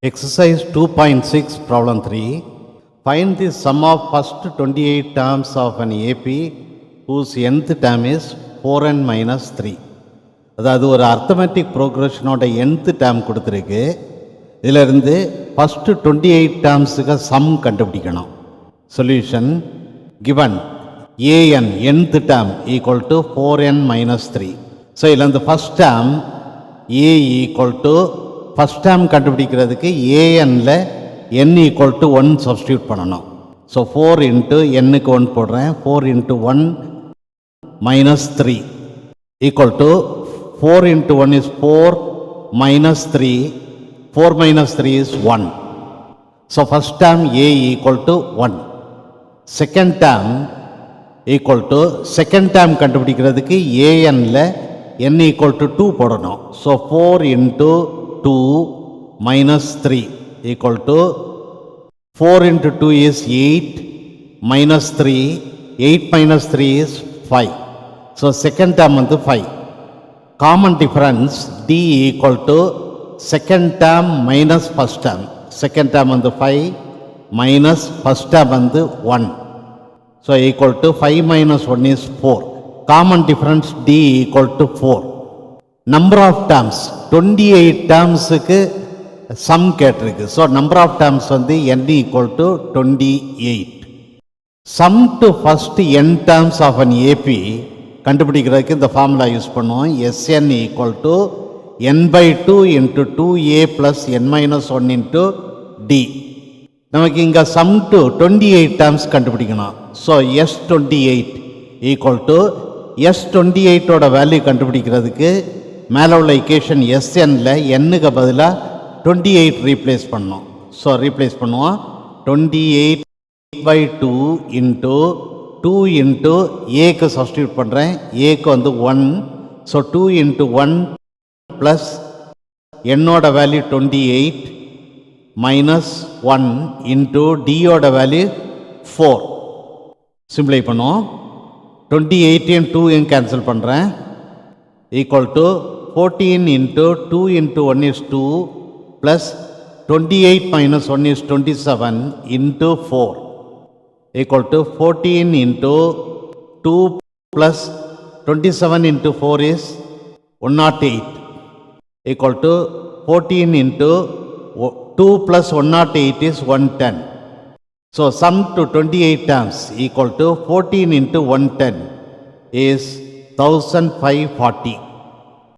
Exercise 2.6 problem 3. Find the sum of first 28 terms of an AP whose nth term is 4n minus 3. அதாவது ஒரு arithmetic ப்ரோக்ரஷனோட nth term கொடுத்துருக்கு. இதிலிருந்து first 28 டேர்ம்ஸுக்கு some கண்டுபிடிக்கணும். Solution given an nth term equal to 4n minus 3. So இதில் இந்த first term a equal to first term கண்டுபிடிக்கிறதுக்கு ஏஎன்ல n equal to 1 substitute பண்ணணும். So 4 into என்னுக்கு 1 போடுறேன். 4 into 1 minus 3 equal to 4 into 1 is 4 minus 3. 4 minus 3 is 1. So first term a equal to 1. Second term equal to second term கண்டுபிடிக்கிறதுக்கு anல n equal to 2 போடணும். So 4 into 2 minus 3 equal to 4 into 2 is 8 minus 3. 8 minus 3 is 5. So second term வந்து 5. Common difference d equal to second term minus first term. Second term வந்து 5 minus first term வந்து 1. So equal to 5 minus 1 is 4. Common difference d equal to 4. Number of terms 28 termsக்கு sum கேட்டிருக்கு. So number of terms வந்து n equal to 28. Sum to first n terms of an AP கண்டுபிடிக்கிறதுக்கு இந்த formula use பண்ணுவோம். Sn equal to n by 2 into 2a plus n minus 1 into d. நமக்கு இங்கே sum to 28 terms கண்டுபிடிக்கணும். So S28 equal to S28 ஓட value கண்டுபிடிக்கிறதுக்கு மேலே உள்ள ஈக்குவேஷன் Snல என்னுக்கு பதிலாக 28 ரீப்ளேஸ் பண்ணோம். ஸோ ரீப்ளேஸ் பண்ணுவோம். 28 by 2 into 2 into ஏக்கு சப்ஸ்டியூட் பண்ணுறேன். ஏக்கு வந்து 1. ஸோ 2 into 1 ப்ளஸ் என்னோட வேல்யூ 28 மைனஸ் 1 இன்ட்டு டியோட வேல்யூ 4. சிம்பிளை பண்ணுவோம். 28 2 கேன்சல் பண்ணுறேன். Equal to 14 into 2 into 1 is 2 plus 28 minus 1 is 27 into 4 equal to 14 into 2 plus 27 into 4 is 108 equal to 14 into 2 plus 108 is 110. So sum to 28 terms equal to 14 into 110 is 1540.